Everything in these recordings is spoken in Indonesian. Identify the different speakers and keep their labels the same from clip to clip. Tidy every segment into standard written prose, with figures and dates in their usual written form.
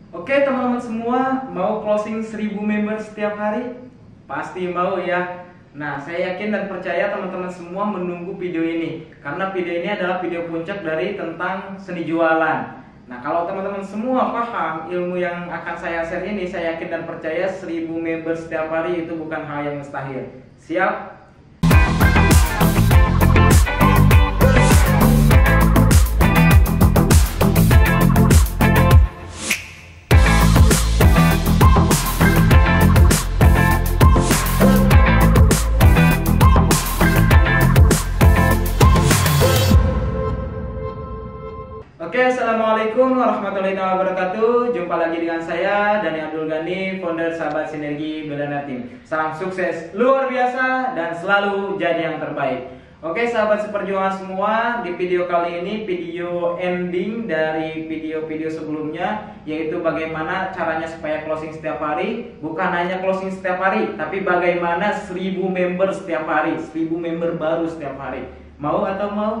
Speaker 1: Oke teman-teman semua, mau closing 1000 member setiap hari? Pasti mau ya. Nah, saya yakin dan percaya teman-teman semua menunggu video ini, karena video ini adalah video puncak dari tentang seni jualan. Nah, kalau teman-teman semua paham ilmu yang akan saya share ini, saya yakin dan percaya 1000 member setiap hari itu bukan hal yang mustahil. Siap? Oke, assalamualaikum warahmatullahi wabarakatuh. Jumpa lagi dengan saya Dani Abdul Ghani, founder Sahabat Sinergi Billionaire Team. Salam sukses luar biasa dan selalu jadi yang terbaik. Oke, sahabat seperjuangan semua, di video kali ini video ending dari video-video sebelumnya, yaitu bagaimana caranya supaya closing setiap hari. Bukan hanya closing setiap hari, tapi bagaimana 1000 member setiap hari, 1000 member baru setiap hari. Mau atau mau?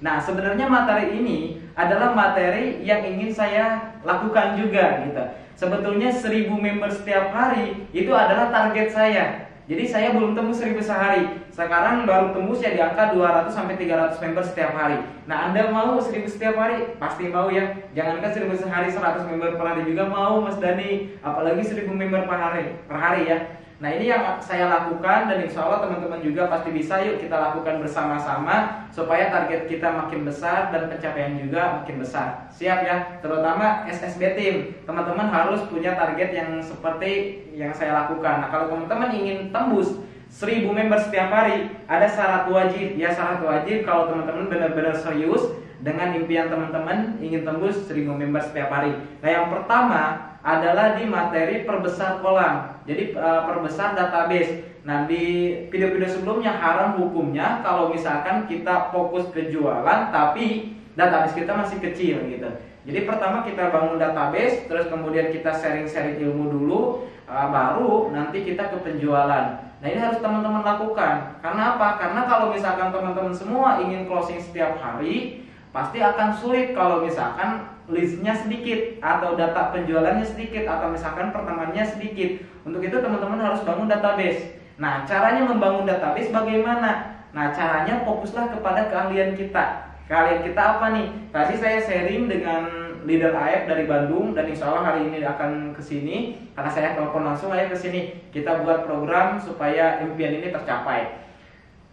Speaker 1: Nah, sebenarnya materi ini adalah materi yang ingin saya lakukan juga gitu. Sebetulnya 1000 member setiap hari itu adalah target saya. Jadi saya belum tembus 1000 sehari. Sekarang baru tembus ya di angka 200 sampai 300 member setiap hari. Nah, Anda mau 1000 setiap hari? Pasti mau ya. Jangankan 1000 sehari, 100 member per hari juga mau Mas Dani. Apalagi 1000 member per hari ya. Nah, ini yang saya lakukan dan insya Allah teman-teman juga pasti bisa. Yuk kita lakukan bersama-sama supaya target kita makin besar dan pencapaian juga makin besar. Siap ya? Terutama SSB Team, teman-teman harus punya target yang seperti yang saya lakukan. Nah, kalau teman-teman ingin tembus 1000 member setiap hari, ada syarat wajib. Ya, syarat wajib kalau teman-teman benar-benar serius dengan impian teman-teman ingin tembus 1000 member setiap hari. Nah, yang pertama adalah di materi perbesar kolam. Jadi perbesar database. Nah, di video-video sebelumnya haram hukumnya kalau misalkan kita fokus ke jualan tapi database kita masih kecil gitu. Jadi pertama kita bangun database, terus kemudian kita sharing-sharing ilmu dulu, baru nanti kita ke penjualan. Nah, ini harus teman-teman lakukan. Karena apa? Karena kalau misalkan teman-teman semua ingin closing setiap hari, pasti akan sulit kalau misalkan listnya sedikit atau data penjualannya sedikit atau misalkan pertemanannya sedikit. Untuk itu teman-teman harus bangun database. Nah, caranya membangun database bagaimana? Nah, caranya fokuslah kepada keahlian kita. Keahlian kita apa nih? Tadi saya sharing dengan leader AF dari Bandung dan insya Allah hari ini akan ke sini karena saya telepon langsung aja ke sini. Kita buat program supaya impian ini tercapai.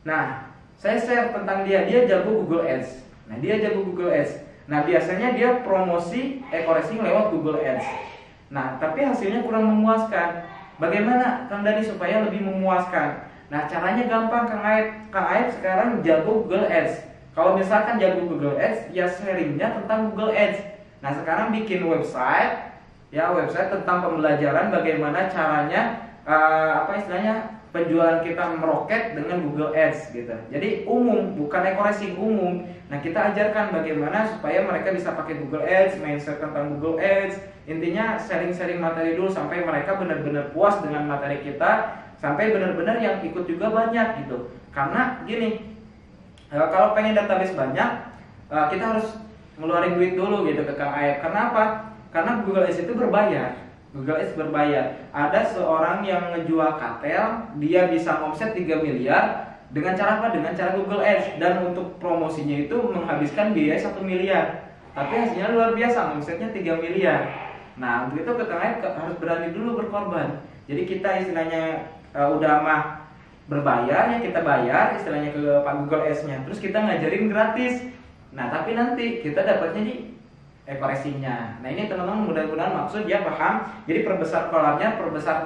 Speaker 1: Nah, saya share tentang dia jago Google Ads. Nah, dia jago Google Ads. Nah, biasanya dia promosi e-commerce lewat Google Ads. Nah, tapi hasilnya kurang memuaskan. Bagaimana Kang Dani supaya lebih memuaskan? Nah, caranya gampang Kang Aib. Kang Aib sekarang jago Google Ads. Kalau misalkan jago Google Ads, ya sharingnya tentang Google Ads. Nah, sekarang bikin website, ya website tentang pembelajaran bagaimana caranya penjualan kita meroket dengan Google Ads gitu. Jadi umum, bukan e-commerce umum. Nah, kita ajarkan bagaimana supaya mereka bisa pakai Google Ads, mindset tentang Google Ads. Intinya sharing-sharing materi dulu sampai mereka benar-benar puas dengan materi kita, sampai benar-benar yang ikut juga banyak gitu. Karena gini, kalau pengen database banyak, kita harus ngeluarin duit dulu gitu ke Kang Aep. Karena apa? Karena Google Ads itu berbayar. Google Ads berbayar. Ada seorang yang ngejual katel, dia bisa omset 3 miliar dengan cara apa? Dengan cara Google Ads. Dan untuk promosinya itu menghabiskan biaya 1 miliar. Tapi hasilnya luar biasa, omsetnya 3 miliar. Nah, untuk itu kita harus berani dulu berkorban. Jadi kita istilahnya udah mah berbayar, ya kita bayar istilahnya ke Pak Google Ads-nya. Terus kita ngajarin gratis. Nah, tapi nanti kita dapatnya di ekoresinya. Nah, ini teman-teman mudah-mudahan maksud dia paham. Jadi perbesar kolamnya, perbesar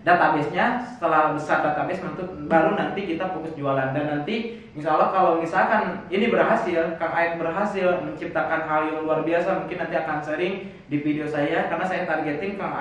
Speaker 1: database-nya. Setelah besar database baru nanti kita fokus jualan. Dan nanti insya Allah kalau misalkan ini berhasil, Kang Aib berhasil menciptakan hal yang luar biasa, mungkin nanti akan sharing di video saya. Karena saya targeting Kang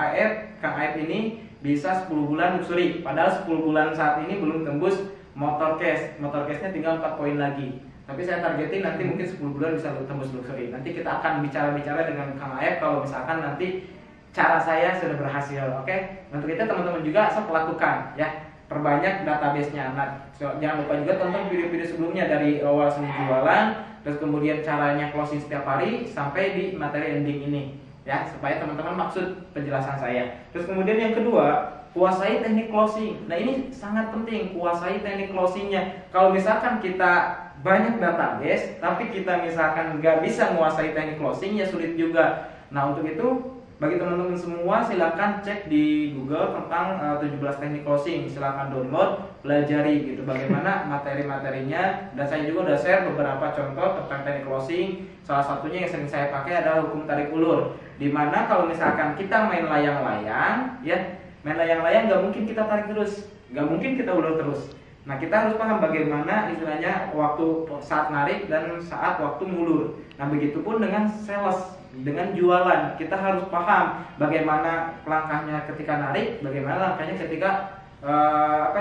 Speaker 1: Aib ini bisa 10 bulan luxury. Padahal 10 bulan saat ini belum tembus motor cash. Motor cashnya tinggal 4 poin lagi. Tapi saya targetin nanti mungkin 10 bulan bisa tembus luxury. Nanti kita akan bicara-bicara dengan Kang Aep kalau misalkan nanti cara saya sudah berhasil. Oke? Untuk itu teman-teman juga sok lakukan ya. Perbanyak database-nya. Nah, jangan lupa juga tonton video-video sebelumnya dari awal seni jualan, terus kemudian caranya closing setiap hari sampai di materi ending ini. ya, supaya teman-teman maksud penjelasan saya. Terus kemudian yang kedua, kuasai teknik closing. Nah ini sangat penting, kuasai teknik closingnya. Kalau misalkan kita banyak database, tapi kita misalkan nggak bisa menguasai teknik closing, ya sulit juga. Nah untuk itu, bagi teman-teman semua silakan cek di Google tentang 17 teknik closing, silakan download, pelajari gitu bagaimana materi-materinya, dan saya juga udah share beberapa contoh tentang teknik closing. Salah satunya yang sering saya pakai adalah hukum tarik ulur, dimana kalau misalkan kita main layang-layang, ya main layang-layang nggak mungkin kita tarik terus, nggak mungkin kita ulur terus. Nah kita harus paham bagaimana istilahnya waktu saat narik dan saat waktu ngulur. Nah begitupun dengan sales, dengan jualan, kita harus paham bagaimana langkahnya ketika narik, bagaimana langkahnya ketika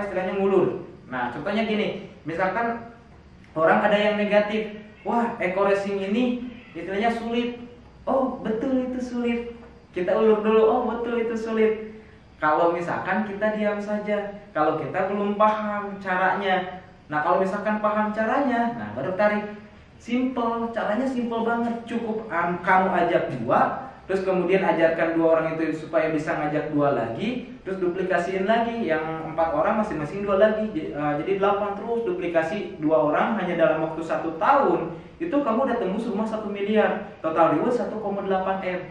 Speaker 1: istilahnya ngulur. Nah contohnya gini, misalkan orang ada yang negatif, wah eco racing ini istilahnya sulit, oh betul itu sulit, kita ulur dulu, oh betul itu sulit. Kalau misalkan kita diam saja, kalau kita belum paham caranya. Nah kalau misalkan paham caranya, nah baru tarik. Simple, caranya simple banget. Cukup kamu ajak dua, terus kemudian ajarkan dua orang itu supaya bisa ngajak dua lagi, terus duplikasiin lagi yang 4 orang masing-masing 2 lagi, jadi 8, terus duplikasi 2 orang hanya dalam waktu 1 tahun. Itu kamu udah tembus rumah 1 miliar, total reward 1,8 M.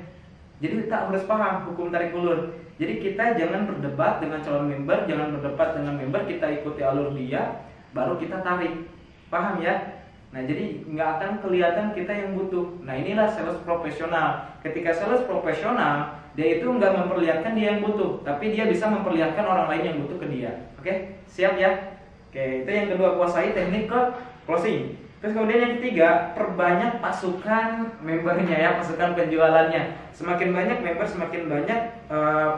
Speaker 1: Jadi kita harus paham hukum tarik ulur. Jadi kita jangan berdebat dengan calon member, jangan berdebat dengan member, kita ikuti alur dia, baru kita tarik. Paham ya? Nah jadi nggak akan kelihatan kita yang butuh. Nah inilah sales profesional. Ketika sales profesional, dia itu nggak memperlihatkan dia yang butuh, tapi dia bisa memperlihatkan orang lain yang butuh ke dia. Oke, siap ya? Oke, itu yang kedua, kuasai teknik closing. Terus kemudian yang ketiga, perbanyak pasukan membernya ya, pasukan penjualannya. Semakin banyak member, semakin banyak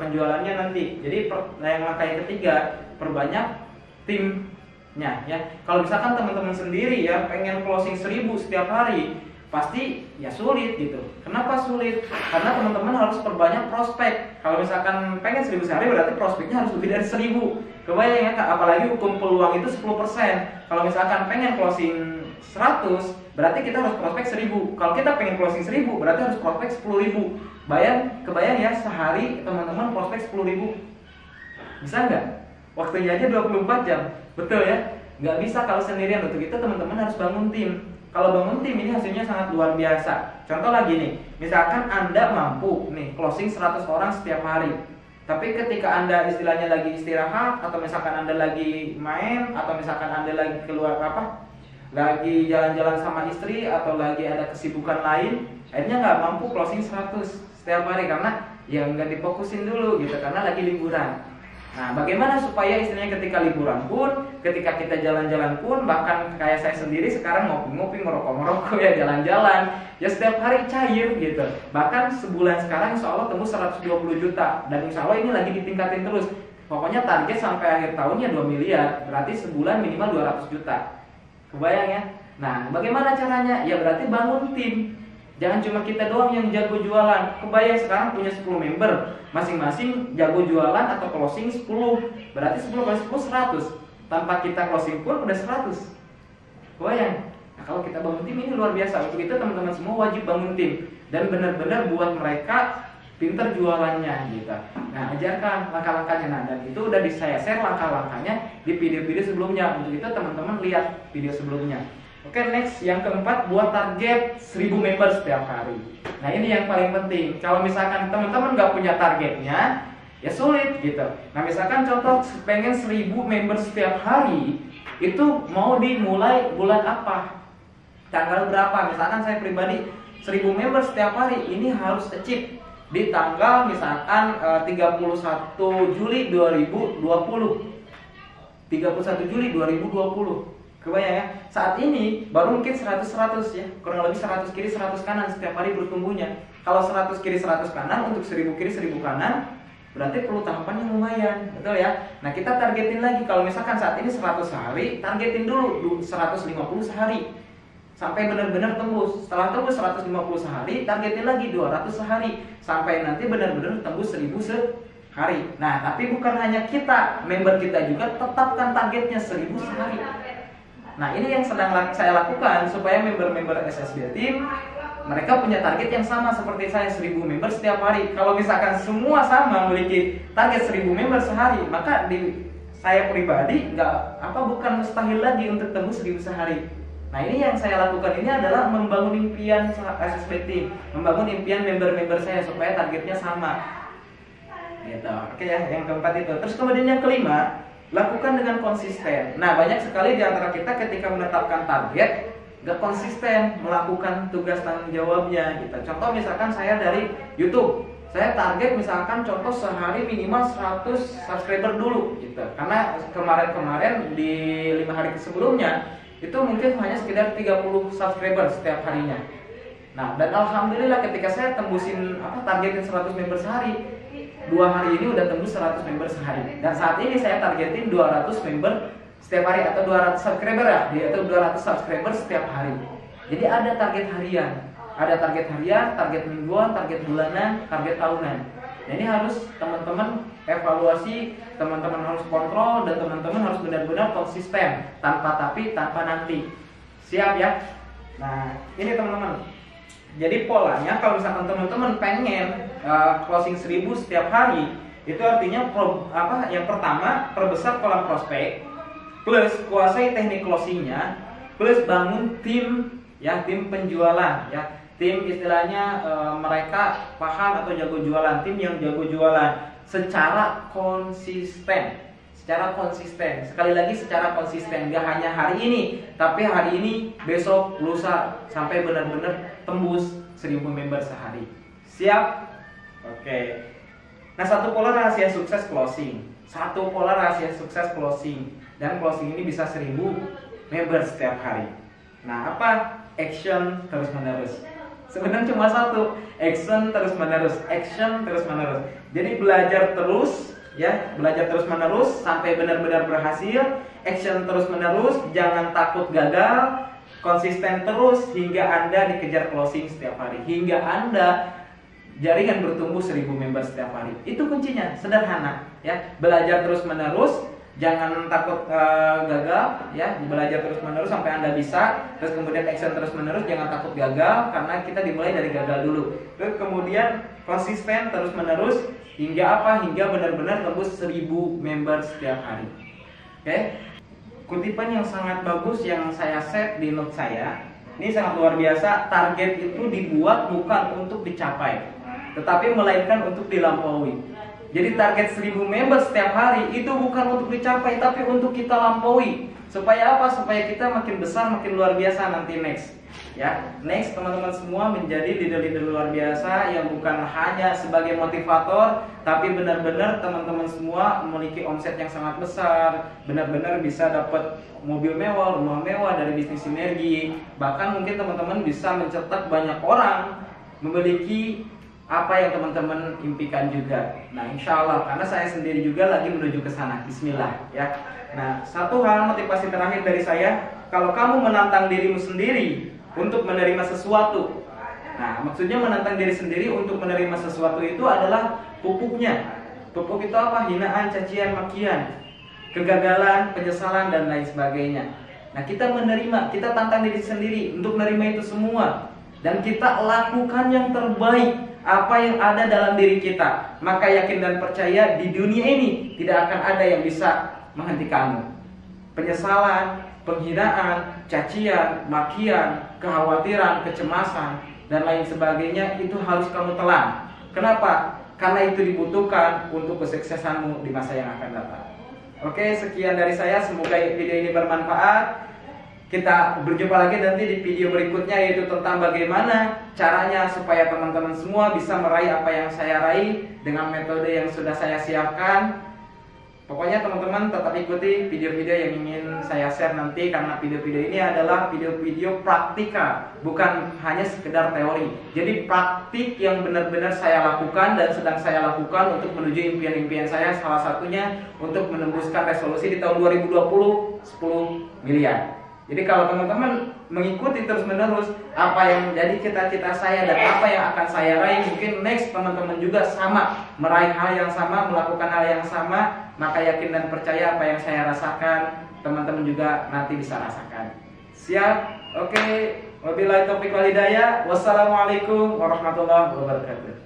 Speaker 1: penjualannya nanti. Jadi yang langkah yang ketiga, perbanyak timnya ya. Kalau misalkan teman-teman sendiri ya pengen closing 1000 setiap hari, pasti ya sulit gitu. Kenapa sulit? Karena teman-teman harus perbanyak prospek. Kalau misalkan pengen 1000 sehari, berarti prospeknya harus lebih dari 1000. Kebayang ya, apalagi hukum peluang itu 10%. Kalau misalkan pengen closing 100, berarti kita harus prospek 1000. Kalau kita pengen closing 1000, berarti harus prospek 10.000. Kebayang ya, sehari teman-teman prospek 10.000. Bisa nggak? Waktunya aja 24 jam. Betul ya? Nggak bisa kalau sendirian. Untuk itu teman-teman harus bangun tim. Kalau bangun tim ini hasilnya sangat luar biasa. Contoh lagi nih, misalkan Anda mampu nih closing 100 orang setiap hari. Tapi ketika Anda istilahnya lagi istirahat, atau misalkan Anda lagi main, atau misalkan Anda lagi keluar lagi jalan-jalan sama istri, atau lagi ada kesibukan lain, akhirnya nggak mampu closing 100 setiap hari karena ya nggak difokusin dulu gitu, karena lagi liburan. Nah bagaimana supaya istilahnya ketika liburan pun, ketika kita jalan-jalan pun, bahkan kayak saya sendiri sekarang ngopi-ngopi, ngerokok-ngerokok ya, jalan-jalan ya setiap hari cair gitu. Bahkan sebulan sekarang insya Allah tembus 120 juta, dan insya Allah ini lagi ditingkatin terus. Pokoknya target sampai akhir tahunnya 2 miliar, berarti sebulan minimal 200 juta. Kebayang ya? Nah bagaimana caranya? Ya berarti bangun tim. Jangan cuma kita doang yang jago jualan. Kebayang sekarang punya 10 member, masing-masing jago jualan atau closing 10. Berarti 10 kali 10 100. Tanpa kita closing pun udah 100. Kebayang? Nah kalau kita bangun tim ini luar biasa. Untuk itu teman-teman semua wajib bangun tim, dan benar-benar buat mereka pinter jualannya gitu. Nah ajarkan langkah-langkahnya. Nah dan itu udah saya share langkah-langkahnya di video-video sebelumnya. Untuk itu teman-teman lihat video sebelumnya. Oke, next yang keempat, buat target 1000 member setiap hari. Nah ini yang paling penting. Kalau misalkan teman-teman nggak punya targetnya, ya sulit gitu. Nah misalkan contoh pengen 1000 member setiap hari, itu mau dimulai bulan apa? Tanggal berapa? Misalkan saya pribadi 1000 member setiap hari, ini harus achieve di tanggal misalkan 31 Juli 2020. 31 Juli 2020. Kebayang ya, saat ini baru mungkin 100-100 ya, kurang lebih 100 kiri 100 kanan setiap hari bertumbuhnya. Kalau 100 kiri 100 kanan untuk 1000 kiri 1000 kanan, berarti perlu tahapan yang lumayan, betul ya. Nah kita targetin lagi, kalau misalkan saat ini 100 sehari, targetin dulu 150 sehari sampai benar-benar tembus. Setelah tembus 150 sehari, targetin lagi 200 sehari sampai nanti benar-benar tembus 1000 sehari. Nah tapi bukan hanya kita, member kita juga tetapkan targetnya 1000 sehari. Nah ini yang sedang saya lakukan supaya member-member SSB Team mereka punya target yang sama seperti saya, 1000 member setiap hari. Kalau misalkan semua sama memiliki target 1000 member sehari, maka di saya pribadi bukan mustahil lagi untuk tembus 1000 sehari. Nah, ini yang saya lakukan ini adalah membangun impian SSB Team, membangun impian member-member saya supaya targetnya sama. Gitu. Oke ya, yang keempat itu. Terus kemudian yang kelima, lakukan dengan konsisten. Nah, banyak sekali di antara kita ketika menetapkan target gak konsisten melakukan tugas tanggung jawabnya gitu. Contoh misalkan saya dari YouTube, saya target misalkan contoh sehari minimal 100 subscriber dulu gitu. Karena kemarin di 5 hari sebelumnya itu mungkin hanya sekitar 30 subscriber setiap harinya. Nah, dan alhamdulillah ketika saya tembusin targetin 100 member sehari, 2 hari ini udah tembus 100 member sehari. Dan saat ini saya targetin 200 member setiap hari atau 200 subscriber ya, yaitu 200 subscriber setiap hari. Jadi ada target harian, target mingguan, target bulanan, target tahunan. Nah, ini harus teman-teman evaluasi, teman-teman harus kontrol, dan teman-teman harus benar-benar konsisten, tanpa tapi, tanpa nanti. Siap ya? Nah, ini teman-teman. Jadi polanya kalau misalkan teman-teman pengen closing 1000 setiap hari, itu artinya yang pertama, perbesar kolam prospek, plus kuasai teknik closingnya, plus bangun tim ya, tim penjualan ya, tim istilahnya mereka paham atau jago jualan, tim yang jago jualan secara konsisten. Sekali lagi secara konsisten, gak hanya hari ini, tapi hari ini, besok, lusa, sampai benar-benar tembus 1000 member sehari. Siap? Oke. Nah, satu pola rahasia sukses closing. Dan closing ini bisa 1000 member setiap hari. Nah, apa? Action terus menerus. Sebenarnya cuma satu, action terus menerus. Jadi belajar terus menerus sampai benar-benar berhasil. Action terus menerus, jangan takut gagal, konsisten terus hingga Anda dikejar closing setiap hari, hingga Anda jaringan bertumbuh 1000 member setiap hari. Itu kuncinya, sederhana ya. Belajar terus menerus, jangan takut gagal ya, belajar terus menerus sampai Anda bisa. Terus kemudian action terus menerus, jangan takut gagal, karena kita dimulai dari gagal dulu. Terus kemudian konsisten terus menerus hingga hingga benar-benar tembus 1000 member setiap hari. Oke. Kutipan yang sangat bagus yang saya set di note saya, ini sangat luar biasa. Target itu dibuat bukan untuk dicapai, tetapi melainkan untuk dilampaui. Jadi target 1000 member setiap hari itu bukan untuk dicapai, tapi untuk kita lampaui. Supaya apa? Supaya kita makin besar, makin luar biasa nanti next. Ya, next teman-teman semua menjadi leader-leader luar biasa yang bukan hanya sebagai motivator, tapi benar-benar teman-teman semua memiliki omset yang sangat besar, benar-benar bisa dapat mobil mewah, rumah mewah dari bisnis sinergi. Bahkan mungkin teman-teman bisa mencetak banyak orang memiliki apa yang teman-teman impikan juga. Nah, insya Allah, karena saya sendiri juga lagi menuju ke sana. Bismillah ya. Nah, satu hal motivasi terakhir dari saya, kalau kamu menantang dirimu sendiri untuk menerima sesuatu. Nah, maksudnya menantang diri sendiri untuk menerima sesuatu itu adalah pupuknya. Pupuk itu apa? Hinaan, cacian, makian, kegagalan, penyesalan, dan lain sebagainya. Nah, kita kita tantang diri sendiri untuk menerima itu semua, dan kita lakukan yang terbaik apa yang ada dalam diri kita. Maka yakin dan percaya di dunia ini tidak akan ada yang bisa menghentikanmu. Penyesalan, penghinaan, cacian, makian, kekhawatiran, kecemasan, dan lain sebagainya itu harus kamu telan. Kenapa? Karena itu dibutuhkan untuk kesuksesanmu di masa yang akan datang. Oke, sekian dari saya. Semoga video ini bermanfaat. Kita berjumpa lagi nanti di video berikutnya, yaitu tentang bagaimana caranya supaya teman-teman semua bisa meraih apa yang saya raih dengan metode yang sudah saya siapkan. Pokoknya teman-teman tetap ikuti video-video yang ingin saya share nanti, karena video-video ini adalah video-video praktika, bukan hanya sekedar teori. Jadi praktik yang benar-benar saya lakukan dan sedang saya lakukan untuk menuju impian-impian saya. Salah satunya untuk menembuskan resolusi di tahun 2020 10 miliar. Jadi kalau teman-teman mengikuti terus-menerus apa yang menjadi cita-cita saya dan apa yang akan saya raih, mungkin next teman-teman juga sama, meraih hal yang sama, melakukan hal yang sama, maka yakin dan percaya apa yang saya rasakan, teman-teman juga nanti bisa rasakan. Siap? Oke. Wabillahi taufiq wal hidayah. Wassalamualaikum warahmatullahi wabarakatuh.